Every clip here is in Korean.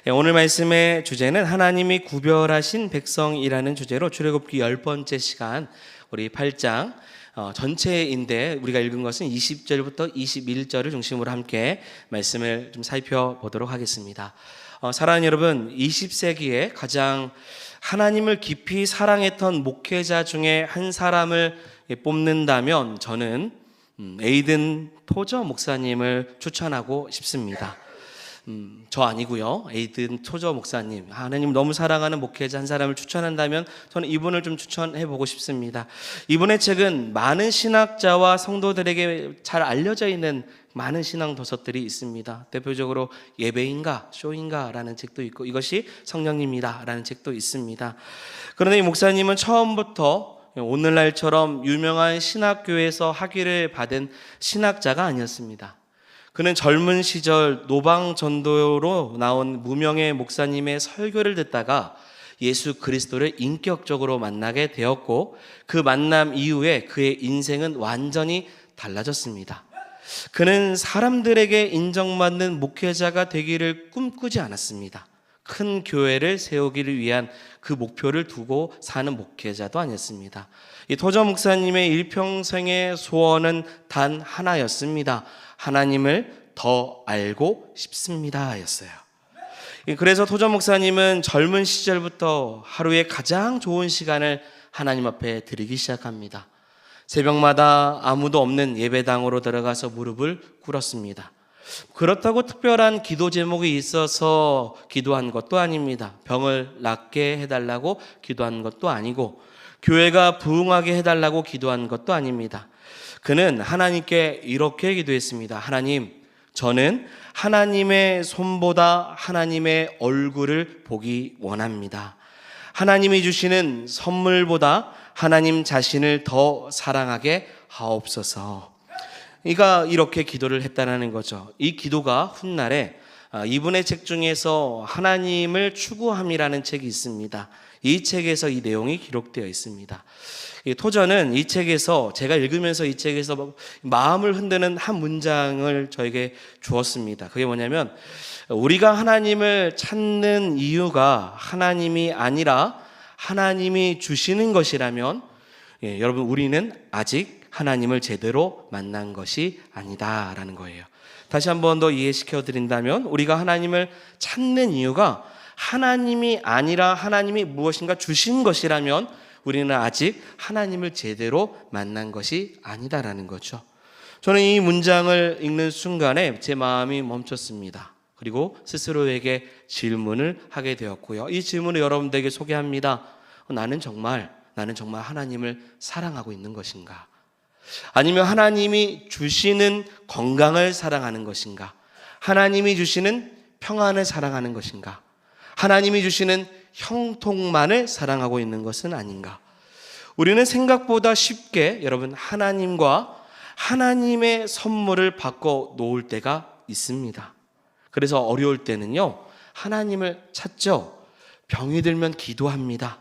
오늘 말씀의 주제는 하나님이 구별하신 백성이라는 주제로 출애굽기 10번째 시간 우리 8장 전체인데 우리가 읽은 것은 20절부터 21절을 중심으로 함께 말씀을 좀 살펴보도록 하겠습니다. 사랑하는 여러분, 20세기에 가장 하나님을 깊이 사랑했던 목회자 중에 한 사람을 뽑는다면 저는 에이든 토저 목사님을 추천하고 싶습니다. 저 아니고요. 에이든 토저 목사님, 하나님 너무 사랑하는 목회자 한 사람을 추천한다면 저는 이분을 좀 추천해 보고 싶습니다. 이분의 책은 많은 신학자와 성도들에게 잘 알려져 있는 많은 신앙 도서들이 있습니다. 대표적으로 예배인가 쇼인가라는 책도 있고 이것이 성령님이다라는 책도 있습니다. 그런데 이 목사님은 처음부터 오늘날처럼 유명한 신학교에서 학위를 받은 신학자가 아니었습니다. 그는 젊은 시절 노방전도로 나온 무명의 목사님의 설교를 듣다가 예수 그리스도를 인격적으로 만나게 되었고 그 만남 이후에 그의 인생은 완전히 달라졌습니다. 그는 사람들에게 인정받는 목회자가 되기를 꿈꾸지 않았습니다. 큰 교회를 세우기를 위한 그 목표를 두고 사는 목회자도 아니었습니다. 이 토저 목사님의 일평생의 소원은 단 하나였습니다. 하나님을 더 알고 싶습니다 였어요. 그래서 토저 목사님은 젊은 시절부터 하루에 가장 좋은 시간을 하나님 앞에 드리기 시작합니다. 새벽마다 아무도 없는 예배당으로 들어가서 무릎을 꿇었습니다. 그렇다고 특별한 기도 제목이 있어서 기도한 것도 아닙니다. 병을 낫게 해달라고 기도한 것도 아니고 교회가 부흥하게 해달라고 기도한 것도 아닙니다. 그는 하나님께 이렇게 기도했습니다. 하나님, 저는 하나님의 손보다 하나님의 얼굴을 보기 원합니다. 하나님이 주시는 선물보다 하나님 자신을 더 사랑하게 하옵소서. 그가 이렇게 기도를 했다는 거죠. 이 기도가 훗날에 이분의 책 중에서 하나님을 추구함이라는 책이 있습니다. 이 책에서 이 내용이 기록되어 있습니다. 토저는 이 책에서 제가 읽으면서 이 책에서 마음을 흔드는 한 문장을 저에게 주었습니다. 그게 뭐냐면 우리가 하나님을 찾는 이유가 하나님이 아니라 하나님이 주시는 것이라면 여러분 우리는 아직 하나님을 제대로 만난 것이 아니다라는 거예요. 다시 한 번 더 이해시켜 드린다면 우리가 하나님을 찾는 이유가 하나님이 아니라 하나님이 무엇인가 주신 것이라면 우리는 아직 하나님을 제대로 만난 것이 아니다라는 거죠. 저는 이 문장을 읽는 순간에 제 마음이 멈췄습니다. 그리고 스스로에게 질문을 하게 되었고요. 이 질문을 여러분들에게 소개합니다. 나는 정말 하나님을 사랑하고 있는 것인가? 아니면 하나님이 주시는 건강을 사랑하는 것인가? 하나님이 주시는 평안을 사랑하는 것인가? 하나님이 주시는 형통만을 사랑하고 있는 것은 아닌가? 우리는 생각보다 쉽게 여러분 하나님과 하나님의 선물을 바꿔 놓을 때가 있습니다. 그래서 어려울 때는요 하나님을 찾죠. 병이 들면 기도합니다.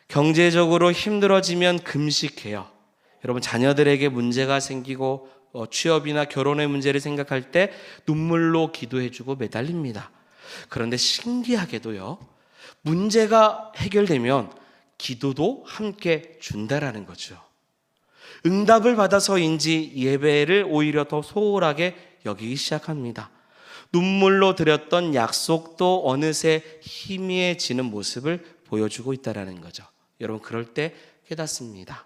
경제적으로 힘들어지면 금식해요. 여러분 자녀들에게 문제가 생기고 취업이나 결혼의 문제를 생각할 때 눈물로 기도해주고 매달립니다. 그런데 신기하게도요 문제가 해결되면 기도도 함께 준다라는 거죠. 응답을 받아서인지 예배를 오히려 더 소홀하게 여기기 시작합니다. 눈물로 드렸던 약속도 어느새 희미해지는 모습을 보여주고 있다는 거죠. 여러분 그럴 때 깨닫습니다.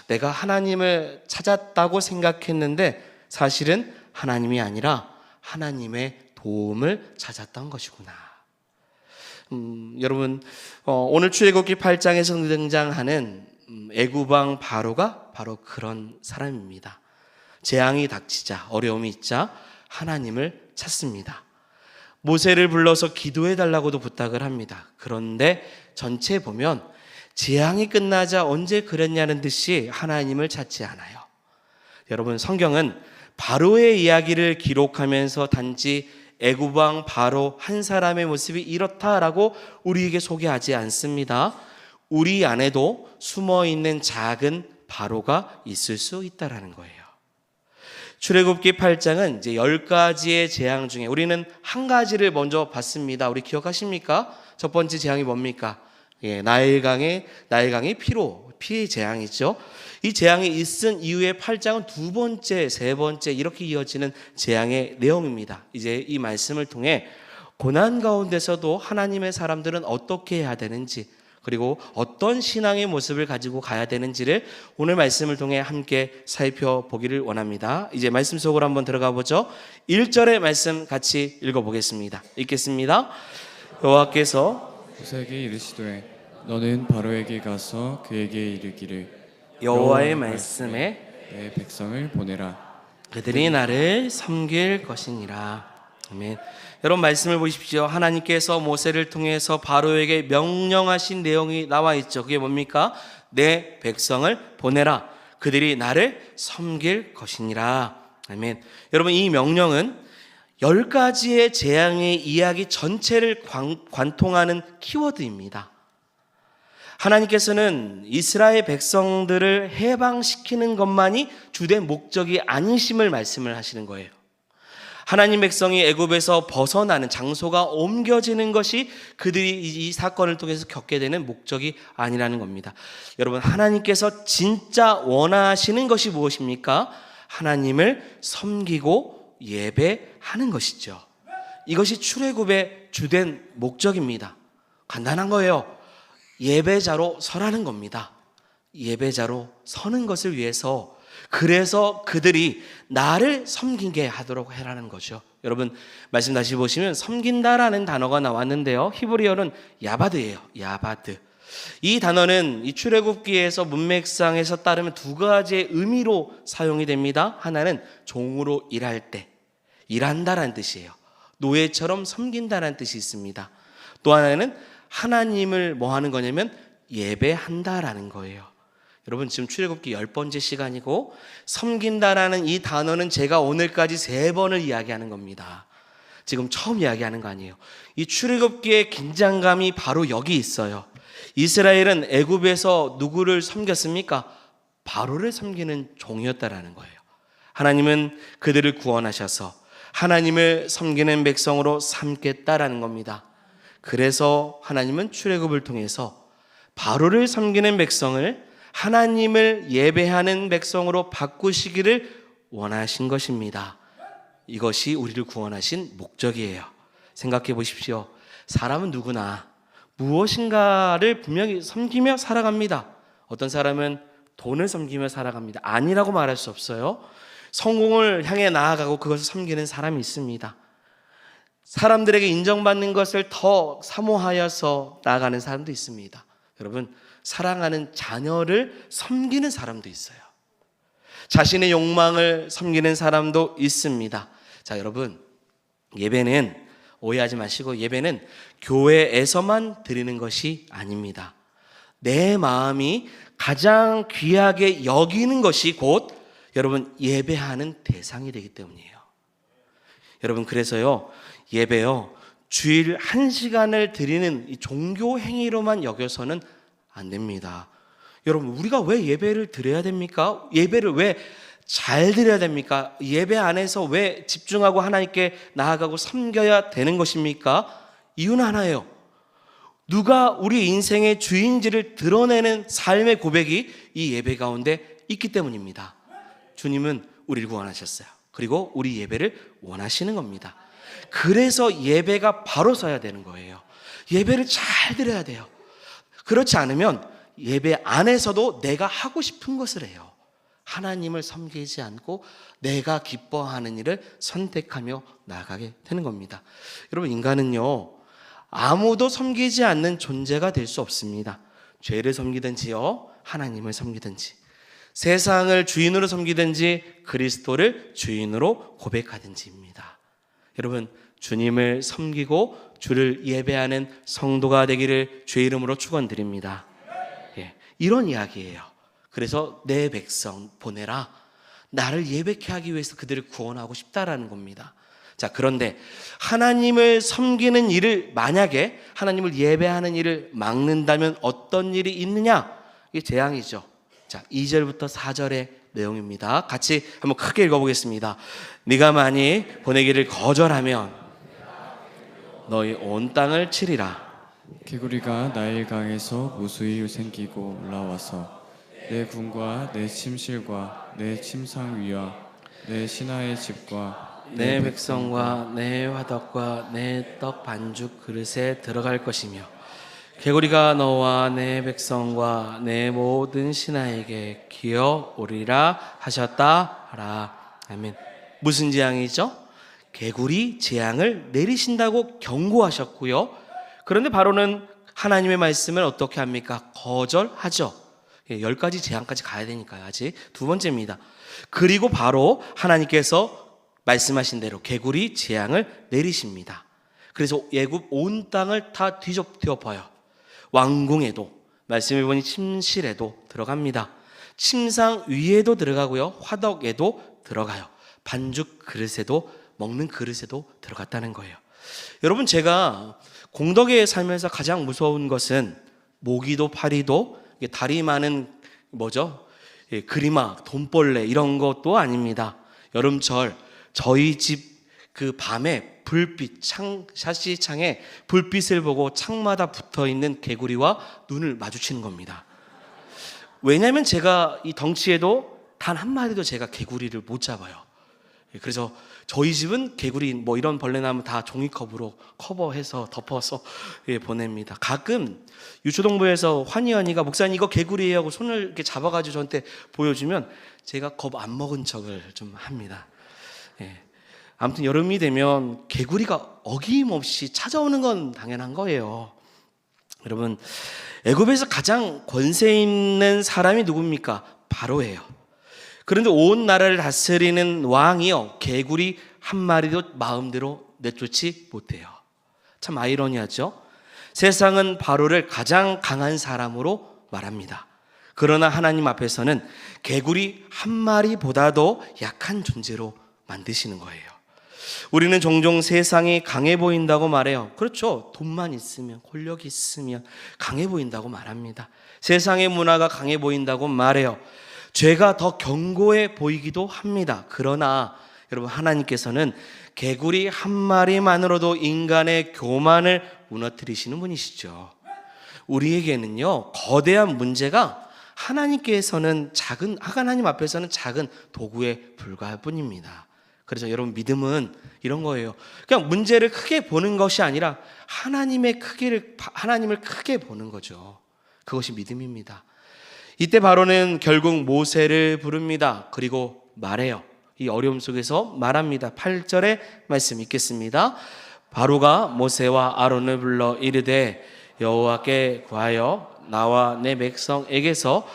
내가 하나님을 찾았다고 생각했는데 사실은 하나님이 아니라 하나님의 도움을 찾았던 것이구나. 여러분 오늘 출애굽기 8장에서 등장하는 애굽왕 바로가 바로 그런 사람입니다. 재앙이 닥치자 어려움이 있자 하나님을 찾습니다. 모세를 불러서 기도해 달라고도 부탁을 합니다. 그런데 전체에 보면 재앙이 끝나자 언제 그랬냐는 듯이 하나님을 찾지 않아요. 여러분 성경은 바로의 이야기를 기록하면서 단지 애굽왕 바로 한 사람의 모습이 이렇다라고 우리에게 소개하지 않습니다. 우리 안에도 숨어있는 작은 바로가 있을 수 있다라는 거예요. 출애굽기 8장은 이제 10가지의 재앙 중에 우리는 한 가지를 먼저 봤습니다. 우리 기억하십니까? 첫 번째 재앙이 뭡니까? 나일강의 피의 재앙이죠. 이 재앙이 있은 이후에 8장은 두 번째, 세 번째 이렇게 이어지는 재앙의 내용입니다. 이제 이 말씀을 통해 고난 가운데서도 하나님의 사람들은 어떻게 해야 되는지, 그리고 어떤 신앙의 모습을 가지고 가야 되는지를 오늘 말씀을 통해 함께 살펴보기를 원합니다. 이제 말씀 속으로 한번 들어가 보죠. 1절의 말씀 같이 읽어보겠습니다. 읽겠습니다. 여호와께서 모세에게 이르시되 너는 바로에게 가서 그에게 이르기를 여호와의 말씀에 내 백성을 보내라. 그들이 나를 섬길 것이니라. 아멘. 여러분 말씀을 보십시오. 하나님께서 모세를 통해서 바로에게 명령하신 내용이 나와 있죠. 그게 뭡니까? 내 백성을 보내라. 그들이 나를 섬길 것이니라. 아멘. 여러분 이 명령은 10가지의 재앙의 이야기 전체를 관통하는 키워드입니다. 하나님께서는 이스라엘 백성들을 해방시키는 것만이 주된 목적이 아니심을 말씀을 하시는 거예요. 하나님 백성이 애굽에서 벗어나는, 장소가 옮겨지는 것이 그들이 이 사건을 통해서 겪게 되는 목적이 아니라는 겁니다. 여러분 하나님께서 진짜 원하시는 것이 무엇입니까? 하나님을 섬기고 예배하는 것이죠. 이것이 출애굽의 주된 목적입니다. 간단한 거예요. 예배자로 서라는 겁니다. 예배자로 서는 것을 위해서, 그래서 그들이 나를 섬기게 하도록 해라는 거죠. 여러분 말씀 다시 보시면 섬긴다라는 단어가 나왔는데요, 히브리어는 야바드예요. 야바드. 이 단어는 이 출애굽기에서 문맥상에서 따르면 두 가지의 의미로 사용이 됩니다. 하나는 종으로 일할 때, 일한다라는 뜻이에요. 노예처럼 섬긴다라는 뜻이 있습니다. 또 하나는 하나님을 뭐 하는 거냐면 예배한다라는 거예요. 여러분 지금 출애굽기 10번째 시간이고 섬긴다라는 이 단어는 제가 오늘까지 3번을 이야기하는 겁니다. 지금 처음 이야기하는 거 아니에요. 이 출애굽기의 긴장감이 바로 여기 있어요. 이스라엘은 애굽에서 누구를 섬겼습니까? 바로를 섬기는 종이었다라는 거예요. 하나님은 그들을 구원하셔서 하나님을 섬기는 백성으로 삼겠다라는 겁니다. 그래서 하나님은 출애굽을 통해서 바로를 섬기는 백성을 하나님을 예배하는 백성으로 바꾸시기를 원하신 것입니다. 이것이 우리를 구원하신 목적이에요. 생각해 보십시오. 사람은 누구나 무엇인가를 분명히 섬기며 살아갑니다. 어떤 사람은 돈을 섬기며 살아갑니다. 아니라고 말할 수 없어요. 성공을 향해 나아가고 그것을 섬기는 사람이 있습니다. 사람들에게 인정받는 것을 더 사모하여서 나아가는 사람도 있습니다. 여러분, 사랑하는 자녀를 섬기는 사람도 있어요. 자신의 욕망을 섬기는 사람도 있습니다. 자, 여러분, 예배는 오해하지 마시고 예배는 교회에서만 드리는 것이 아닙니다. 내 마음이 가장 귀하게 여기는 것이 곧 여러분 예배하는 대상이 되기 때문이에요. 여러분 그래서요, 예배요, 주일 1시간을 드리는 이 종교 행위로만 여겨서는 안 됩니다. 여러분 우리가 왜 예배를 드려야 됩니까? 예배를 왜 잘 드려야 됩니까? 예배 안에서 왜 집중하고 하나님께 나아가고 섬겨야 되는 것입니까? 이유는 하나예요. 누가 우리 인생의 주인지를 드러내는 삶의 고백이 이 예배 가운데 있기 때문입니다. 주님은 우리를 구원하셨어요. 그리고 우리 예배를 원하시는 겁니다. 그래서 예배가 바로 서야 되는 거예요. 예배를 잘 드려야 돼요. 그렇지 않으면 예배 안에서도 내가 하고 싶은 것을 해요. 하나님을 섬기지 않고 내가 기뻐하는 일을 선택하며 나아가게 되는 겁니다. 여러분 인간은요, 아무도 섬기지 않는 존재가 될 수 없습니다. 죄를 섬기든지요, 하나님을 섬기든지, 세상을 주인으로 섬기든지 그리스도를 주인으로 고백하든지입니다. 여러분 주님을 섬기고 주를 예배하는 성도가 되기를 주의 이름으로 축원드립니다. 이런 이야기예요. 그래서 내 백성 보내라. 나를 예배케 하기 위해서 그들을 구원하고 싶다라는 겁니다. 자, 그런데 하나님을 섬기는 일을, 만약에 하나님을 예배하는 일을 막는다면 어떤 일이 있느냐? 이게 재앙이죠. 자, 2절부터 4절의 내용입니다. 같이 한번 크게 읽어보겠습니다. 네가 만일 보내기를 거절하면 너희 온 땅을 치리라. 개구리가 나일강에서 무수히 생기고 올라와서 내 궁과 내 침실과 내 침상 위와 내 신하의 집과 내 백성과 내 화덕과 내 떡 반죽 그릇에 들어갈 것이며 개구리가 너와 내 백성과 내 모든 신하에게 기어 오리라 하셨다 하라. 아멘. 무슨 재앙이죠? 개구리 재앙을 내리신다고 경고하셨고요. 그런데 바로는 하나님의 말씀을 어떻게 합니까? 거절하죠. 10가지 재앙까지 가야 되니까요. 아직 두 번째입니다. 그리고 바로 하나님께서 말씀하신 대로 개구리 재앙을 내리십니다. 그래서 애굽 온 땅을 다 뒤덮어요. 왕궁에도, 말씀해 보니 침실에도 들어갑니다. 침상 위에도 들어가고요. 화덕에도 들어가요. 반죽 그릇에도, 먹는 그릇에도 들어갔다는 거예요. 여러분, 제가 공덕에 살면서 가장 무서운 것은 모기도 파리도 다리 많은 그리마, 돈벌레 이런 것도 아닙니다. 여름철 저희 집 그 밤에 불빛, 샤시창에 불빛을 보고 창마다 붙어있는 개구리와 눈을 마주치는 겁니다. 왜냐하면 제가 이 덩치에도 단 한 마리도 제가 개구리를 못 잡아요. 그래서 저희 집은 개구리 이런 벌레 나면 다 종이컵으로 커버해서 덮어서 보냅니다. 가끔 유초동부에서 환희 언니가 목사님 이거 개구리예요 하고 손을 이렇게 잡아가지고 저한테 보여주면 제가 겁 안 먹은 척을 좀 합니다. 아무튼 여름이 되면 개구리가 어김없이 찾아오는 건 당연한 거예요. 여러분, 애굽에서 가장 권세 있는 사람이 누굽니까? 바로예요. 그런데 온 나라를 다스리는 왕이요, 개구리 한 마리도 마음대로 내쫓지 못해요. 참 아이러니하죠? 세상은 바로를 가장 강한 사람으로 말합니다. 그러나 하나님 앞에서는 개구리 한 마리보다도 약한 존재로 만드시는 거예요. 우리는 종종 세상이 강해 보인다고 말해요. 그렇죠. 돈만 있으면, 권력이 있으면 강해 보인다고 말합니다. 세상의 문화가 강해 보인다고 말해요. 죄가 더 견고해 보이기도 합니다. 그러나 여러분, 하나님께서는 개구리 한 마리만으로도 인간의 교만을 무너뜨리시는 분이시죠. 우리에게는요, 거대한 문제가 하나님께서는 하나님 앞에서는 작은 도구에 불과할 뿐입니다. 그래서 여러분, 믿음은 이런 거예요. 그냥 문제를 크게 보는 것이 아니라 하나님을 크게 보는 거죠. 그것이 믿음입니다. 이때 바로는 결국 모세를 부릅니다. 그리고 말해요. 이 어려움 속에서 말합니다. 8절의 말씀 읽겠습니다. 바로가 모세와 아론을 불러 이르되 여호와께 구하여 나와 내 백성에게서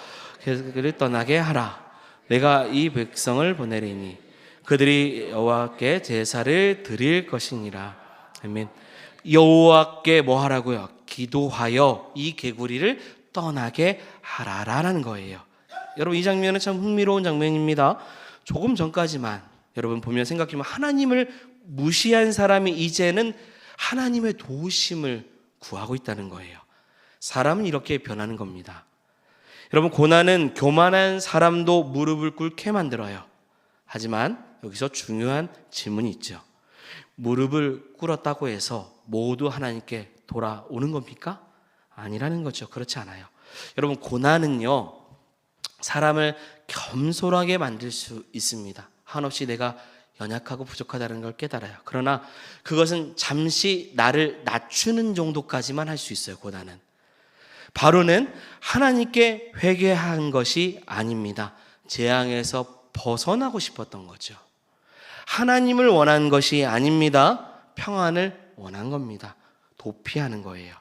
그를 떠나게 하라. 내가 이 백성을 보내리니 그들이 여호와께 제사를 드릴 것이니라. 아멘. 여호와께 뭐 하라고요? 기도하여 이 개구리를 떠나게 하라라는 거예요. 여러분, 이 장면은 참 흥미로운 장면입니다. 조금 전까지만 여러분 보면 생각해보면 하나님을 무시한 사람이 이제는 하나님의 도우심을 구하고 있다는 거예요. 사람은 이렇게 변하는 겁니다. 여러분, 고난은 교만한 사람도 무릎을 꿇게 만들어요. 하지만 여기서 중요한 질문이 있죠. 무릎을 꿇었다고 해서 모두 하나님께 돌아오는 겁니까? 아니라는 거죠. 그렇지 않아요. 여러분, 고난은요, 사람을 겸손하게 만들 수 있습니다. 한없이 내가 연약하고 부족하다는 걸 깨달아요. 그러나 그것은 잠시 나를 낮추는 정도까지만 할 수 있어요. 고난은. 바로는 하나님께 회개한 것이 아닙니다. 재앙에서 벗어나고 싶었던 거죠. 하나님을 원한 것이 아닙니다. 평안을 원한 겁니다. 도피하는 거예요.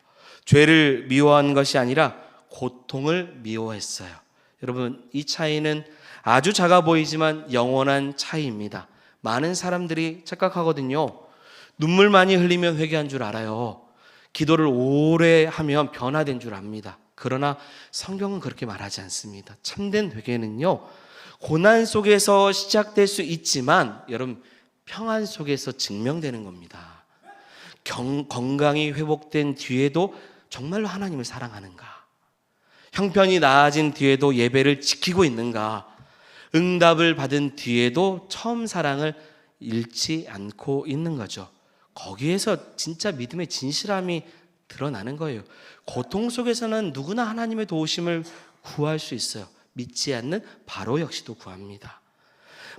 죄를 미워한 것이 아니라 고통을 미워했어요. 여러분, 이 차이는 아주 작아 보이지만 영원한 차이입니다. 많은 사람들이 착각하거든요. 눈물 많이 흘리면 회개한 줄 알아요. 기도를 오래 하면 변화된 줄 압니다. 그러나 성경은 그렇게 말하지 않습니다. 참된 회개는요, 고난 속에서 시작될 수 있지만 여러분, 평안 속에서 증명되는 겁니다. 건강이 회복된 뒤에도 정말로 하나님을 사랑하는가? 형편이 나아진 뒤에도 예배를 지키고 있는가? 응답을 받은 뒤에도 처음 사랑을 잃지 않고 있는 거죠. 거기에서 진짜 믿음의 진실함이 드러나는 거예요. 고통 속에서는 누구나 하나님의 도우심을 구할 수 있어요. 믿지 않는 바로 역시도 구합니다.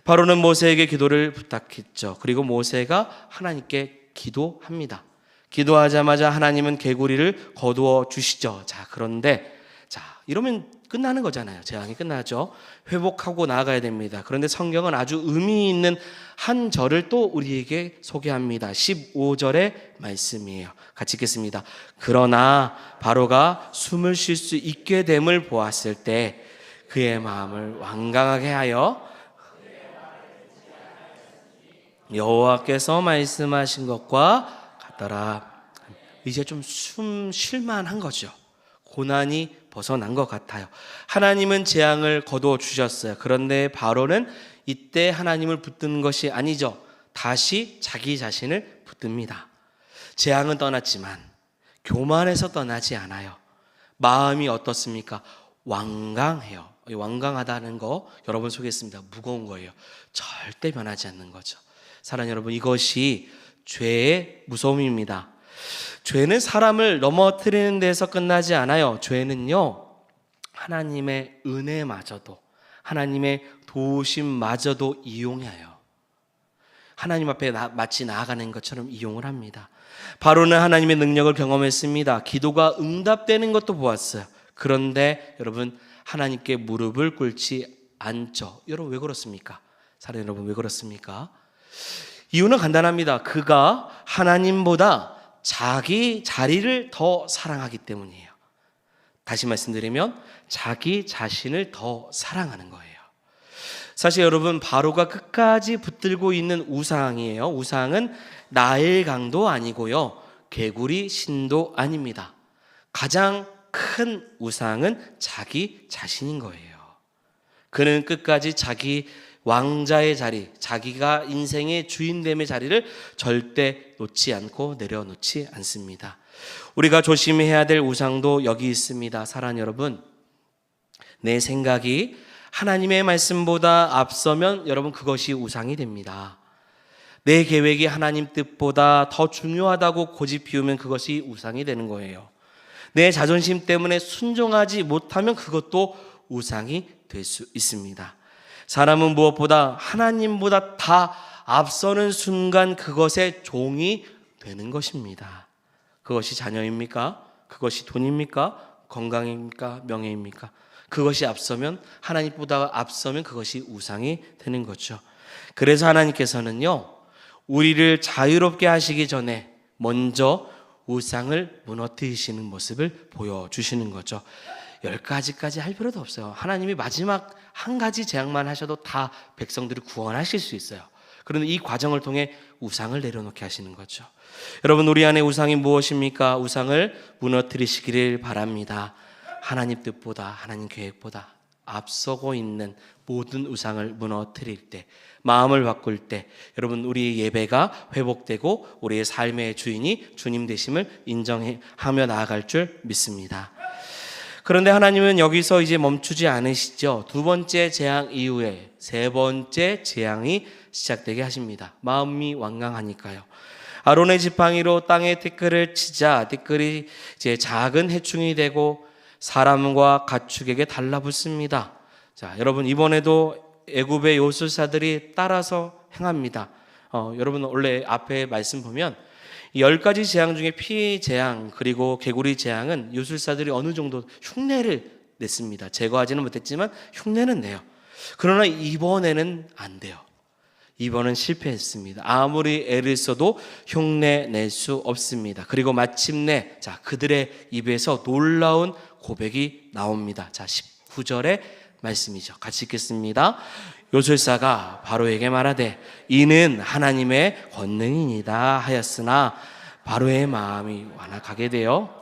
바로는 모세에게 기도를 부탁했죠. 그리고 모세가 하나님께 기도합니다. 기도하자마자 하나님은 개구리를 거두어 주시죠. 자, 그런데 이러면 끝나는 거잖아요. 재앙이 끝나죠. 회복하고 나아가야 됩니다. 그런데 성경은 아주 의미 있는 한 절을 또 우리에게 소개합니다. 15절의 말씀이에요. 같이 읽겠습니다. 그러나 바로가 숨을 쉴 수 있게 됨을 보았을 때 그의 마음을 완강하게 하여 여호와께서 말씀하신 것과 같더라. 이제 좀 숨 쉴만한 거죠. 고난이 벗어난 것 같아요. 하나님은 재앙을 거두어 주셨어요. 그런데 바로는 이때 하나님을 붙드는 것이 아니죠. 다시 자기 자신을 붙듭니다. 재앙은 떠났지만 교만해서 떠나지 않아요. 마음이 어떻습니까? 완강해요. 완강하다는 거 여러분 소개했습니다. 무거운 거예요. 절대 변하지 않는 거죠. 사랑하는 여러분, 이것이 죄의 무서움입니다. 죄는 사람을 넘어뜨리는 데서 끝나지 않아요. 죄는요, 하나님의 은혜마저도, 하나님의 도우심마저도 이용해요. 하나님 앞에 마치 나아가는 것처럼 이용을 합니다. 바로는 하나님의 능력을 경험했습니다. 기도가 응답되는 것도 보았어요. 그런데 여러분, 하나님께 무릎을 꿇지 않죠. 여러분, 왜 그렇습니까? 사랑하는 여러분, 왜 그렇습니까? 이유는 간단합니다. 그가 하나님보다 자기 자리를 더 사랑하기 때문이에요. 다시 말씀드리면 자기 자신을 더 사랑하는 거예요. 사실 여러분, 바로가 끝까지 붙들고 있는 우상이에요. 우상은 나일강도 아니고요, 개구리 신도 아닙니다. 가장 큰 우상은 자기 자신인 거예요. 그는 끝까지 자기 왕자의 자리, 자기가 인생의 주인됨의 자리를 절대 놓지 않고 내려놓지 않습니다. 우리가 조심해야 될 우상도 여기 있습니다. 사랑하는 여러분, 내 생각이 하나님의 말씀보다 앞서면 여러분, 그것이 우상이 됩니다. 내 계획이 하나님 뜻보다 더 중요하다고 고집 피우면 그것이 우상이 되는 거예요. 내 자존심 때문에 순종하지 못하면 그것도 우상이 될 수 있습니다. 사람은 무엇보다 하나님보다 다 앞서는 순간 그것의 종이 되는 것입니다. 그것이 자녀입니까? 그것이 돈입니까? 건강입니까? 명예입니까? 그것이 앞서면, 하나님보다 앞서면 그것이 우상이 되는 거죠. 그래서 하나님께서는요, 우리를 자유롭게 하시기 전에 먼저 우상을 무너뜨리시는 모습을 보여주시는 거죠. 10가지까지 할 필요도 없어요. 하나님이 마지막 한 가지 재앙만 하셔도 다 백성들을 구원하실 수 있어요. 그런데 이 과정을 통해 우상을 내려놓게 하시는 거죠. 여러분, 우리 안에 우상이 무엇입니까? 우상을 무너뜨리시기를 바랍니다. 하나님 뜻보다, 하나님 계획보다 앞서고 있는 모든 우상을 무너뜨릴 때, 마음을 바꿀 때 여러분, 우리의 예배가 회복되고 우리의 삶의 주인이 주님 되심을 인정하며 나아갈 줄 믿습니다. 그런데 하나님은 여기서 이제 멈추지 않으시죠. 두 번째 재앙 이후에 세 번째 재앙이 시작되게 하십니다. 마음이 완강하니까요. 아론의 지팡이로 땅에 티끌을 치자 티끌이 이제 작은 해충이 되고 사람과 가축에게 달라붙습니다. 자, 여러분, 이번에도 애굽의 요술사들이 따라서 행합니다. 여러분, 원래 앞에 말씀 보면 10가지 재앙 중에 피 재앙 그리고 개구리 재앙은 요술사들이 어느 정도 흉내를 냈습니다. 제거하지는 못했지만 흉내는 내요. 그러나 이번에는 안 돼요. 이번은 실패했습니다. 아무리 애를 써도 흉내 낼 수 없습니다. 그리고 마침내 그들의 입에서 놀라운 고백이 나옵니다. 19절의 말씀이죠. 같이 읽겠습니다. 요술사가 바로에게 말하되 이는 하나님의 권능이니이다 하였으나 바로의 마음이 완악하게 되어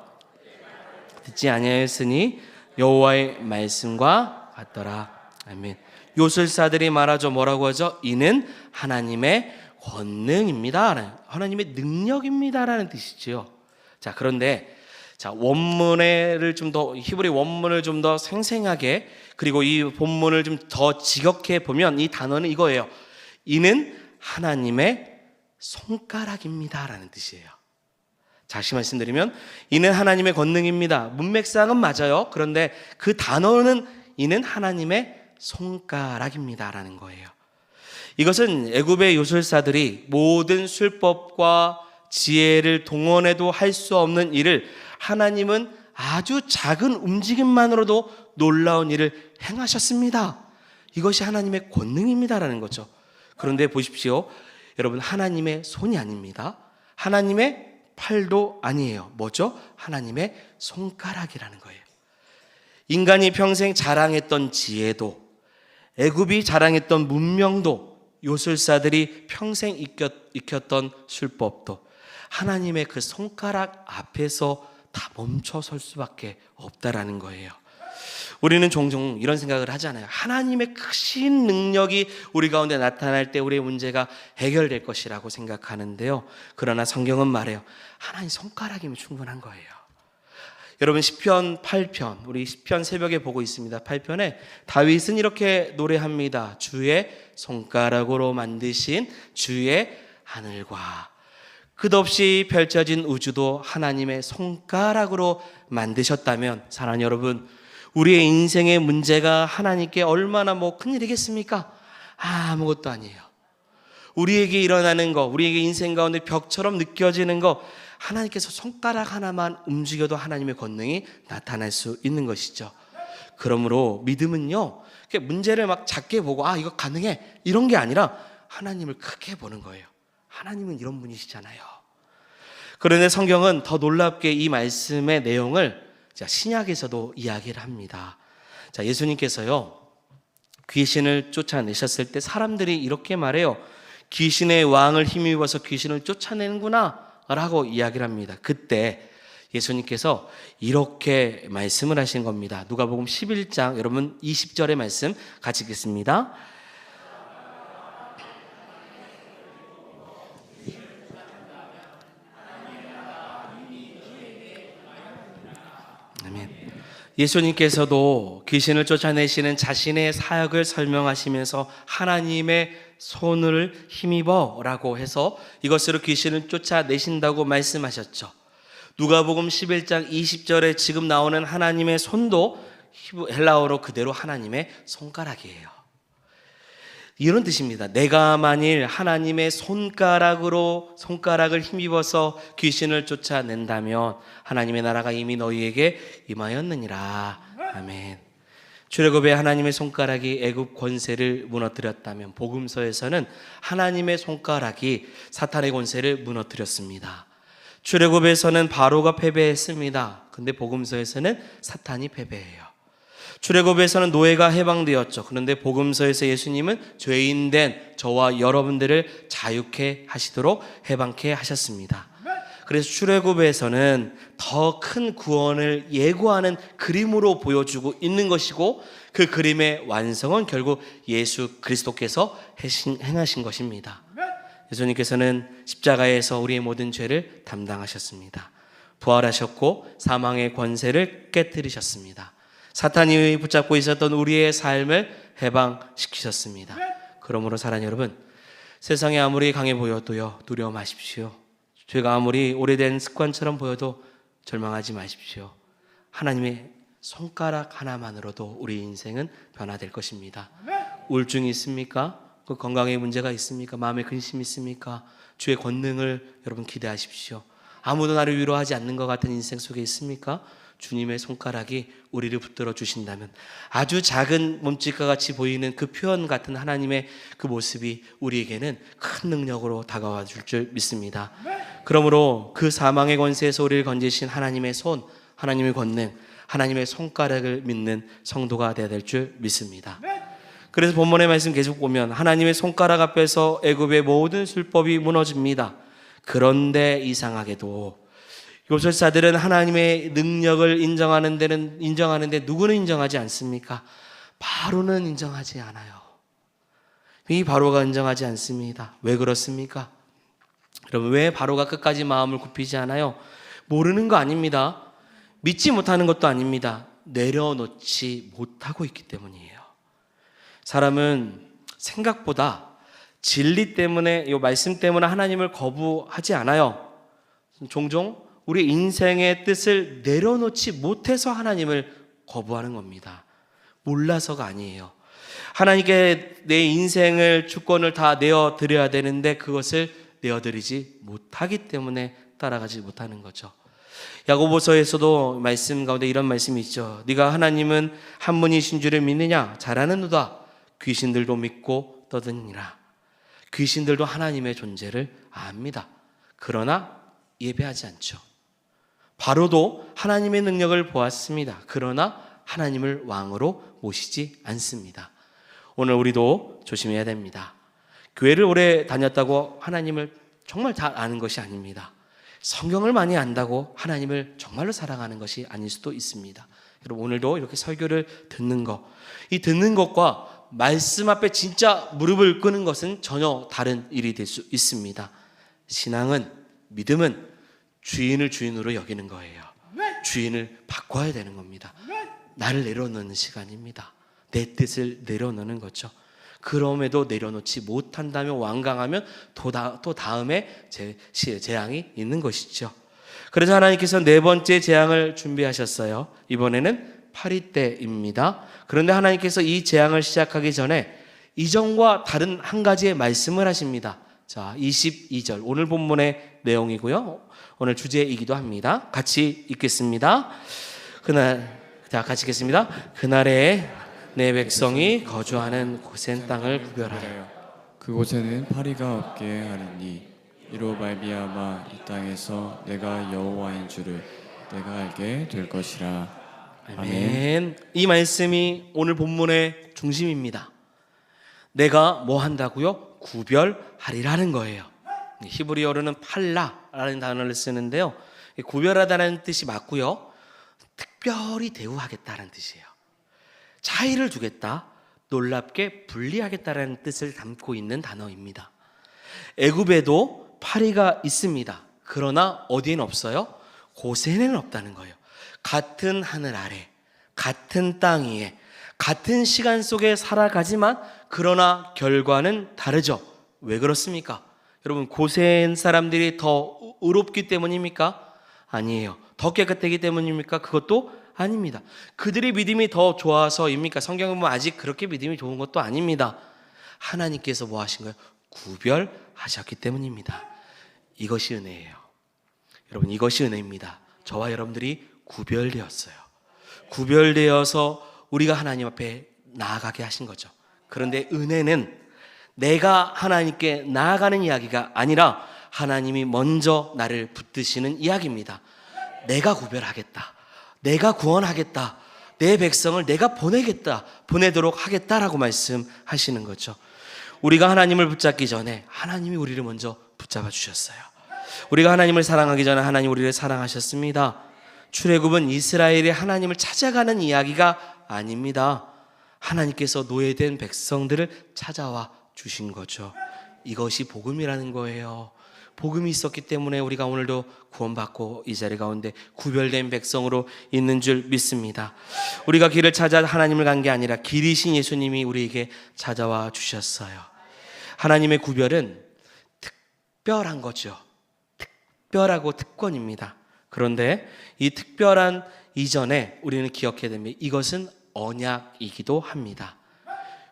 듣지 아니하였으니 여호와의 말씀과 같더라. 아멘. 요술사들이 말하죠. 뭐라고 하죠? 이는 하나님의 권능입니다. 하나님의 능력입니다라는 뜻이죠. 자, 그런데 자, 원문을 좀 더 히브리 원문을 좀 더 생생하게 그리고 이 본문을 좀 더 지겹게 보면 이 단어는 이거예요. 이는 하나님의 손가락입니다라는 뜻이에요. 다시 말씀드리면 이는 하나님의 권능입니다. 문맥상은 맞아요. 그런데 그 단어는 이는 하나님의 손가락입니다라는 거예요. 이것은 애굽의 요술사들이 모든 술법과 지혜를 동원해도 할 수 없는 일을 하나님은 아주 작은 움직임만으로도 놀라운 일을 행하셨습니다. 이것이 하나님의 권능입니다라는 거죠. 그런데 보십시오. 여러분, 하나님의 손이 아닙니다. 하나님의 팔도 아니에요. 뭐죠? 하나님의 손가락이라는 거예요. 인간이 평생 자랑했던 지혜도, 애굽이 자랑했던 문명도, 요술사들이 평생 익혔던 술법도 하나님의 그 손가락 앞에서 다 멈춰설 수밖에 없다라는 거예요. 우리는 종종 이런 생각을 하잖아요. 하나님의 크신 능력이 우리 가운데 나타날 때 우리의 문제가 해결될 것이라고 생각하는데요. 그러나 성경은 말해요. 하나님 손가락이면 충분한 거예요. 여러분, 시편 8편, 우리 시편 새벽에 보고 있습니다. 8편에 다윗은 이렇게 노래합니다. 주의 손가락으로 만드신 주의 하늘과 끝없이 펼쳐진 우주도 하나님의 손가락으로 만드셨다면, 사랑하는 여러분, 우리의 인생의 문제가 하나님께 얼마나 큰일이겠습니까? 아무것도 아니에요. 우리에게 일어나는 거, 우리에게 인생 가운데 벽처럼 느껴지는 거, 하나님께서 손가락 하나만 움직여도 하나님의 권능이 나타날 수 있는 것이죠. 그러므로 믿음은요, 문제를 막 작게 보고 이거 가능해 이런 게 아니라 하나님을 크게 보는 거예요. 하나님은 이런 분이시잖아요. 그런데 성경은 더 놀랍게 이 말씀의 내용을 신약에서도 이야기를 합니다. 자, 예수님께서요, 귀신을 쫓아내셨을 때 사람들이 이렇게 말해요. 귀신의 왕을 힘입어서 귀신을 쫓아내는구나 라고 이야기를 합니다. 그때 예수님께서 이렇게 말씀을 하신 겁니다. 누가복음 11장, 여러분 20절의 말씀 같이 읽겠습니다. 아멘. 예수님께서도 귀신을 쫓아내시는 자신의 사역을 설명하시면서 하나님의 손을 힘입어 라고 해서 이것으로 귀신을 쫓아내신다고 말씀하셨죠. 누가복음 11장 20절에 지금 나오는 하나님의 손도 헬라어로 그대로 하나님의 손가락이에요. 이런 뜻입니다. 내가 만일 하나님의 손가락을 힘입어서 귀신을 쫓아낸다면 하나님의 나라가 이미 너희에게 임하였느니라. 아멘. 출애굽에 하나님의 손가락이 애굽 권세를 무너뜨렸다면 복음서에서는 하나님의 손가락이 사탄의 권세를 무너뜨렸습니다. 출애굽에서는 바로가 패배했습니다. 근데 복음서에서는 사탄이 패배해요. 출애굽에서는 노예가 해방되었죠. 그런데 복음서에서 예수님은 죄인된 저와 여러분들을 자유케 하시도록 해방케 하셨습니다. 그래서 출애굽에서는 더 큰 구원을 예고하는 그림으로 보여주고 있는 것이고, 그 그림의 완성은 결국 예수 그리스도께서 행하신 것입니다. 예수님께서는 십자가에서 우리의 모든 죄를 담당하셨습니다. 부활하셨고 사망의 권세를 깨뜨리셨습니다. 사탄이 붙잡고 있었던 우리의 삶을 해방시키셨습니다. 그러므로 사랑하는 여러분, 세상이 아무리 강해 보여도요, 두려워 마십시오. 죄가 아무리 오래된 습관처럼 보여도 절망하지 마십시오. 하나님의 손가락 하나만으로도 우리 인생은 변화될 것입니다. 우울증이 있습니까? 그 건강에 문제가 있습니까? 마음에 근심이 있습니까? 주의 권능을 여러분 기대하십시오. 아무도 나를 위로하지 않는 것 같은 인생 속에 있습니까? 주님의 손가락이 우리를 붙들어 주신다면 아주 작은 몸짓과 같이 보이는 그 표현 같은 하나님의 그 모습이 우리에게는 큰 능력으로 다가와 줄 줄 믿습니다. 그러므로 그 사망의 권세에서 우리를 건지신 하나님의 손, 하나님의 권능, 하나님의 손가락을 믿는 성도가 되어야 될 줄 믿습니다. 그래서 본문의 말씀 계속 보면 하나님의 손가락 앞에서 애굽의 모든 술법이 무너집니다. 그런데 이상하게도 요술사들은 하나님의 능력을 인정하는데 누구는 인정하지 않습니까? 바로는 인정하지 않아요. 이 바로가 인정하지 않습니다. 왜 그렇습니까? 여러분, 왜 바로가 끝까지 마음을 굽히지 않아요? 모르는 거 아닙니다. 믿지 못하는 것도 아닙니다. 내려놓지 못하고 있기 때문이에요. 사람은 생각보다 진리 때문에, 이 말씀 때문에 하나님을 거부하지 않아요. 종종 우리 인생의 뜻을 내려놓지 못해서 하나님을 거부하는 겁니다. 몰라서가 아니에요. 하나님께 내 인생을 주권을 다 내어드려야 되는데 그것을 내어드리지 못하기 때문에 따라가지 못하는 거죠. 야고보서에서도 말씀 가운데 이런 말씀이 있죠. 네가 하나님은 한 분이신 줄을 믿느냐? 잘하는도다. 귀신들도 믿고 떠드니라. 귀신들도 하나님의 존재를 압니다. 그러나 예배하지 않죠. 바로도 하나님의 능력을 보았습니다. 그러나 하나님을 왕으로 모시지 않습니다. 오늘 우리도 조심해야 됩니다. 교회를 오래 다녔다고 하나님을 정말 잘 아는 것이 아닙니다. 성경을 많이 안다고 하나님을 정말로 사랑하는 것이 아닐 수도 있습니다. 여러분, 오늘도 이렇게 설교를 듣는 것, 이 듣는 것과 말씀 앞에 진짜 무릎을 꿇는 것은 전혀 다른 일이 될 수 있습니다. 신앙은, 믿음은 주인을 주인으로 여기는 거예요. 주인을 바꿔야 되는 겁니다. 나를 내려놓는 시간입니다. 내 뜻을 내려놓는 거죠. 그럼에도 내려놓지 못한다면, 완강하면 또 다음에 재앙이 있는 것이죠. 그래서 하나님께서 네 번째 재앙을 준비하셨어요. 이번에는 파리 때입니다. 그런데 하나님께서 이 재앙을 시작하기 전에 이전과 다른 한 가지의 말씀을 하십니다. 자, 22절 오늘 본문의 내용이고요. 오늘 주제이기도 합니다. 같이 읽겠습니다. 같이 읽겠습니다. 그날에 내 백성이 거주하는 고센 땅을 구별하여 그곳에는 파리가 없게 하리니 이로 말미암아 이 땅에서 내가 여호와인 줄을 내가 알게 될 것이라. 아멘. 이 말씀이 오늘 본문의 중심입니다. 내가 뭐 한다고요? 구별하리라는 거예요. 히브리어로는 팔라라는 단어를 쓰는데요. 구별하다는 뜻이 맞고요. 특별히 대우하겠다는 뜻이에요. 차이를 두겠다, 놀랍게 분리하겠다라는 뜻을 담고 있는 단어입니다. 애굽에도 파리가 있습니다. 그러나 어디에는 없어요? 고센에는 없다는 거예요. 같은 하늘 아래, 같은 땅 위에, 같은 시간 속에 살아가지만 그러나 결과는 다르죠. 왜 그렇습니까? 여러분, 고센 사람들이 더 의롭기 때문입니까? 아니에요. 더 깨끗하기 때문입니까? 그것도 아닙니다. 그들의 믿음이 더 좋아서입니까? 성경은 뭐 아직 그렇게 믿음이 좋은 것도 아닙니다. 하나님께서 뭐 하신 거예요? 구별하셨기 때문입니다. 이것이 은혜예요. 여러분, 이것이 은혜입니다. 저와 여러분들이 구별되었어요. 구별되어서 우리가 하나님 앞에 나아가게 하신 거죠. 그런데 은혜는 내가 하나님께 나아가는 이야기가 아니라 하나님이 먼저 나를 붙드시는 이야기입니다. 내가 구별하겠다. 내가 구원하겠다. 내 백성을 내가 보내도록 하겠다라고 말씀하시는 거죠. 우리가 하나님을 붙잡기 전에 하나님이 우리를 먼저 붙잡아 주셨어요. 우리가 하나님을 사랑하기 전에 하나님 우리를 사랑하셨습니다. 출애굽은 이스라엘이 하나님을 찾아가는 이야기가 아닙니다. 하나님께서 노예된 백성들을 찾아와 주신 거죠. 이것이 복음이라는 거예요. 복음이 있었기 때문에 우리가 오늘도 구원받고 이 자리 가운데 구별된 백성으로 있는 줄 믿습니다. 우리가 길을 찾아 하나님을 간 게 아니라 길이신 예수님이 우리에게 찾아와 주셨어요. 하나님의 구별은 특별한 거죠. 특별하고 특권입니다. 그런데 이 특별한 이전에 우리는 기억해야 됩니다. 이것은 언약이기도 합니다.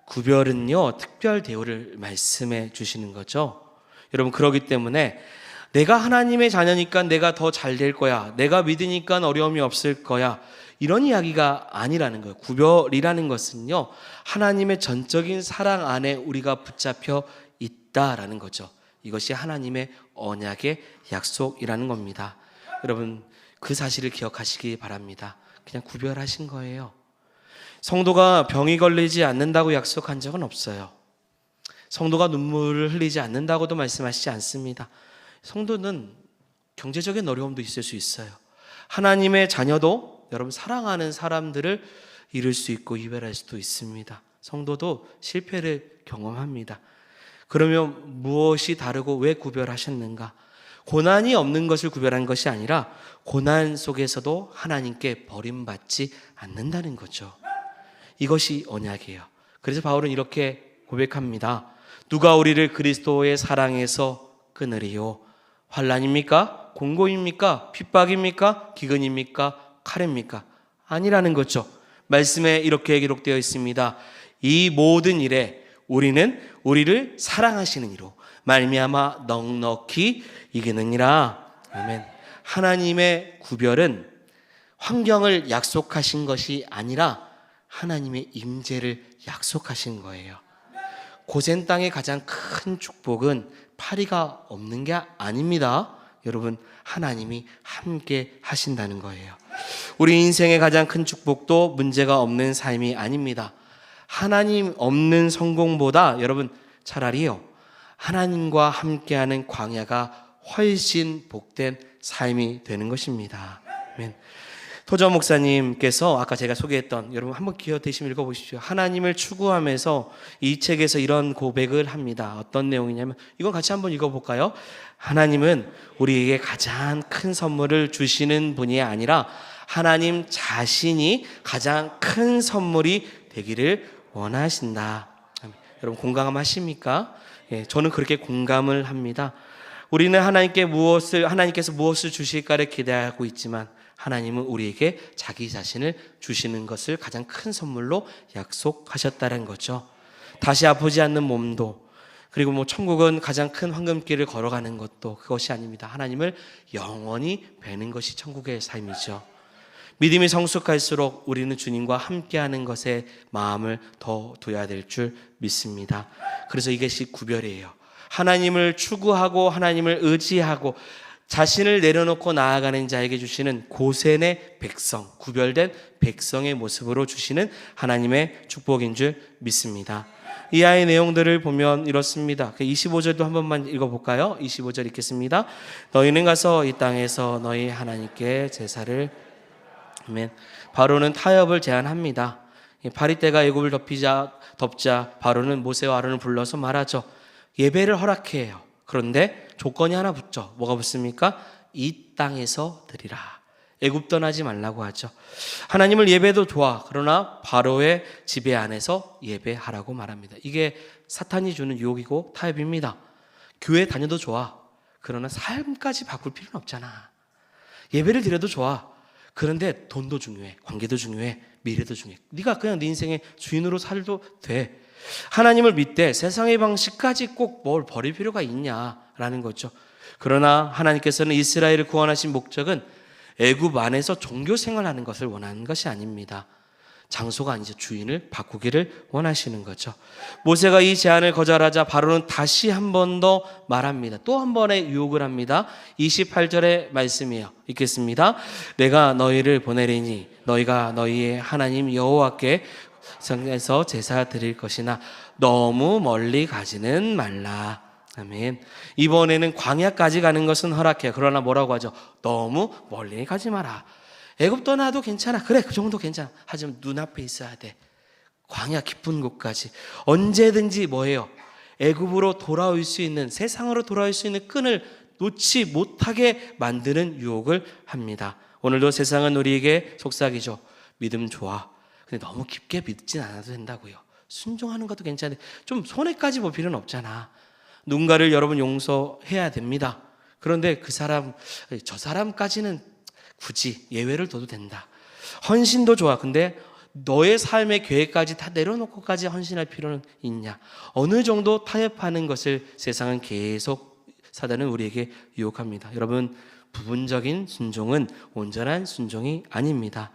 구별은요, 특별 대우를 말씀해 주시는 거죠. 여러분, 그러기 때문에 내가 하나님의 자녀니까 내가 더 잘 될 거야, 내가 믿으니까 어려움이 없을 거야, 이런 이야기가 아니라는 거예요. 구별이라는 것은요, 하나님의 전적인 사랑 안에 우리가 붙잡혀 있다라는 거죠. 이것이 하나님의 언약의 약속이라는 겁니다. 여러분, 그 사실을 기억하시기 바랍니다. 그냥 구별하신 거예요. 성도가 병이 걸리지 않는다고 약속한 적은 없어요. 성도가 눈물을 흘리지 않는다고도 말씀하시지 않습니다. 성도는 경제적인 어려움도 있을 수 있어요. 하나님의 자녀도 여러분 사랑하는 사람들을 잃을 수 있고 이별할 수도 있습니다. 성도도 실패를 경험합니다. 그러면 무엇이 다르고 왜 구별하셨는가? 고난이 없는 것을 구별한 것이 아니라 고난 속에서도 하나님께 버림받지 않는다는 거죠. 이것이 언약이에요. 그래서 바울은 이렇게 고백합니다. 누가 우리를 그리스도의 사랑에서 끊으리요? 환난입니까? 공고입니까? 핍박입니까? 기근입니까? 칼입니까? 아니라는 거죠. 말씀에 이렇게 기록되어 있습니다. 이 모든 일에 우리는 우리를 사랑하시는 이로 말미암아 넉넉히 이기느니라. 아멘. 하나님의 구별은 환경을 약속하신 것이 아니라 하나님의 임재를 약속하신 거예요. 고센 땅의 가장 큰 축복은 파리가 없는 게 아닙니다. 여러분, 하나님이 함께 하신다는 거예요. 우리 인생의 가장 큰 축복도 문제가 없는 삶이 아닙니다. 하나님 없는 성공보다 여러분 차라리요, 하나님과 함께하는 광야가 훨씬 복된 삶이 되는 것입니다. 아멘. 토저 목사님께서 아까 제가 소개했던, 여러분 한번 기어 대시면 읽어보십시오. 하나님을 추구하면서 이 책에서 이런 고백을 합니다. 어떤 내용이냐면, 이건 같이 한번 읽어볼까요? 하나님은 우리에게 가장 큰 선물을 주시는 분이 아니라 하나님 자신이 가장 큰 선물이 되기를 원하신다. 여러분 공감하십니까? 예, 저는 그렇게 공감을 합니다. 우리는 하나님께서 무엇을 주실까를 기대하고 있지만 하나님은 우리에게 자기 자신을 주시는 것을 가장 큰 선물로 약속하셨다는 거죠. 다시 아프지 않는 몸도, 그리고 천국은 가장 큰 황금길을 걸어가는 것도 그것이 아닙니다. 하나님을 영원히 뵈는 것이 천국의 삶이죠. 믿음이 성숙할수록 우리는 주님과 함께하는 것에 마음을 더 둬야 될 줄 믿습니다. 그래서 이것이 구별이에요. 하나님을 추구하고 하나님을 의지하고 자신을 내려놓고 나아가는 자에게 주시는 고센의 백성, 구별된 백성의 모습으로 주시는 하나님의 축복인 줄 믿습니다. 이 아이의 내용들을 보면 이렇습니다. 25절도 한 번만 읽어볼까요? 25절 읽겠습니다. 너희는 가서 이 땅에서 너희 하나님께 제사를, 아멘. 바로는 타협을 제안합니다. 파리떼가 애굽을 덮자 바로는 모세와 아론을 불러서 말하죠. 예배를 허락해요. 그런데 조건이 하나 붙죠. 뭐가 붙습니까? 이 땅에서 드리라. 애굽 떠나지 말라고 하죠. 하나님을 예배도 좋아. 그러나 바로의 지배 안에서 예배하라고 말합니다. 이게 사탄이 주는 유혹이고 타협입니다. 교회 다녀도 좋아. 그러나 삶까지 바꿀 필요는 없잖아. 예배를 드려도 좋아. 그런데 돈도 중요해. 관계도 중요해. 미래도 중요해. 네가 그냥 네 인생의 주인으로 살도 돼. 하나님을 믿되 세상의 방식까지 꼭 뭘 버릴 필요가 있냐라는 거죠. 그러나 하나님께서는 이스라엘을 구원하신 목적은 애굽 안에서 종교 생활하는 것을 원하는 것이 아닙니다. 장소가 아니죠. 주인을 바꾸기를 원하시는 거죠. 모세가 이 제안을 거절하자 바로는 다시 한 번 더 말합니다. 또 한 번의 유혹을 합니다. 28절의 말씀이에요. 읽겠습니다. 내가 너희를 보내리니 너희가 너희의 하나님 여호와께 성에서 제사 드릴 것이나 너무 멀리 가지는 말라. 아멘. 이번에는 광야까지 가는 것은 허락해요. 그러나 뭐라고 하죠? 너무 멀리 가지 마라. 애굽 떠나도 괜찮아. 그래, 그 정도 괜찮아. 하지만 눈앞에 있어야 돼. 광야 깊은 곳까지. 언제든지 뭐예요? 애굽으로 돌아올 수 있는, 세상으로 돌아올 수 있는 끈을 놓지 못하게 만드는 유혹을 합니다. 오늘도 세상은 우리에게 속삭이죠. 믿음 좋아. 근데 너무 깊게 믿진 않아도 된다고요. 순종하는 것도 괜찮은데 좀 손해까지 볼 필요는 없잖아. 누군가를 여러분 용서해야 됩니다. 그런데 저 사람까지는 굳이 예외를 둬도 된다. 헌신도 좋아. 근데 너의 삶의 계획까지 다 내려놓고까지 헌신할 필요는 있냐? 어느 정도 타협하는 것을 세상은 계속 사단은 우리에게 유혹합니다. 여러분, 부분적인 순종은 온전한 순종이 아닙니다.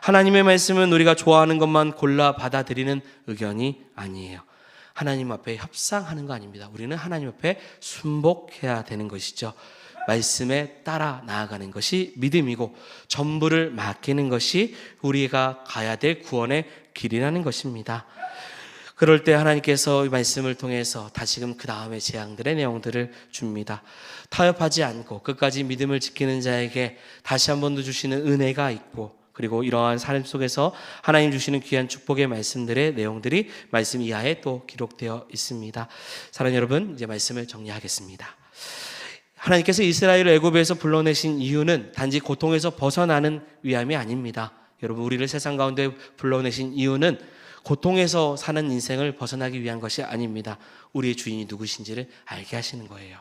하나님의 말씀은 우리가 좋아하는 것만 골라 받아들이는 의견이 아니에요. 하나님 앞에 협상하는 거 아닙니다. 우리는 하나님 앞에 순복해야 되는 것이죠. 말씀에 따라 나아가는 것이 믿음이고 전부를 맡기는 것이 우리가 가야 될 구원의 길이라는 것입니다. 그럴 때 하나님께서 이 말씀을 통해서 다시금 그 다음에 재앙들의 내용들을 줍니다. 타협하지 않고 끝까지 믿음을 지키는 자에게 다시 한 번 더 주시는 은혜가 있고, 그리고 이러한 삶 속에서 하나님 주시는 귀한 축복의 말씀들의 내용들이 말씀 이하에 또 기록되어 있습니다. 사랑하는 여러분, 이제 말씀을 정리하겠습니다. 하나님께서 이스라엘을 애굽에서 불러내신 이유는 단지 고통에서 벗어나는 위함이 아닙니다. 여러분, 우리를 세상 가운데 불러내신 이유는 고통에서 사는 인생을 벗어나기 위한 것이 아닙니다. 우리의 주인이 누구신지를 알게 하시는 거예요.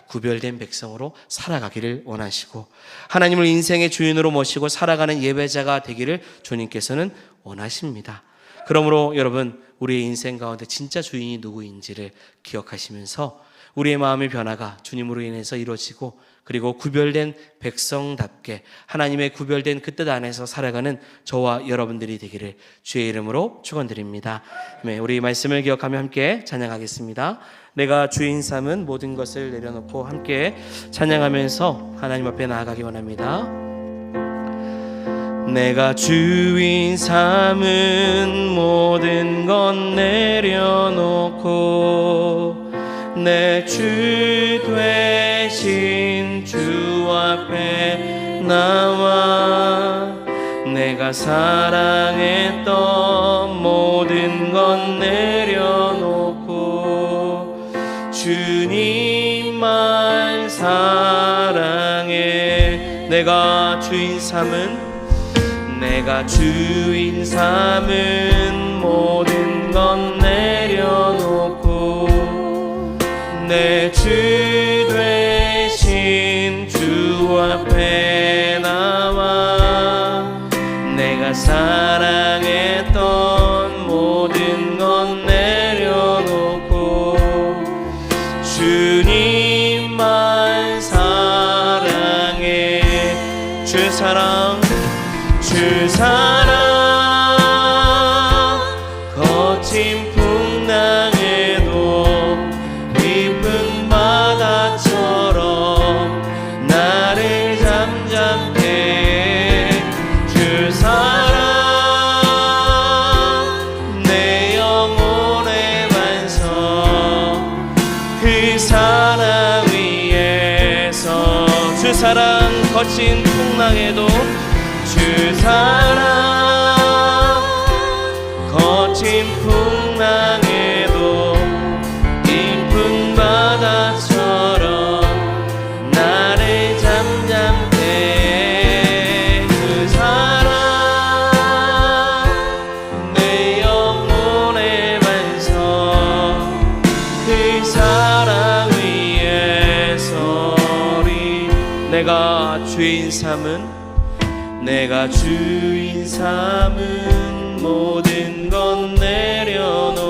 구별된 백성으로 살아가기를 원하시고 하나님을 인생의 주인으로 모시고 살아가는 예배자가 되기를 주님께서는 원하십니다. 그러므로 여러분, 우리의 인생 가운데 진짜 주인이 누구인지를 기억하시면서 우리의 마음의 변화가 주님으로 인해서 이루어지고 그리고 구별된 백성답게 하나님의 구별된 그 뜻 안에서 살아가는 저와 여러분들이 되기를 주의 이름으로 축원드립니다. 우리 말씀을 기억하며 함께 찬양하겠습니다. 내가 주인 삼은 모든 것을 내려놓고 함께 찬양하면서 하나님 앞에 나아가기 원합니다. 내가 주인 삼은 모든 것 내려놓고 내 주 되신 주 앞에 나와 내가 사랑했던 모든 것 내려놓고 주님만 사랑해. 내가 주인 삼은 모든 것 내려놓고 내 주 되신 주 앞에 나와 내가 사랑했던 모든 것 내려놓고 주님만 사랑해. 주 사랑 거친 풍랑에도 깊은 바다처럼 나를 잠잠케 해. 주 사랑 내 영혼의 반석 그 사랑 위에서 주 사랑 거친 풍랑에도 주 사랑 거친 풍랑에도 깊은 바다처럼 나를 잠잠케 해. 그 사랑 내 영혼의 반석 그 사랑 위에 서리. 내가 주인 삼은 모든 것 내려놓고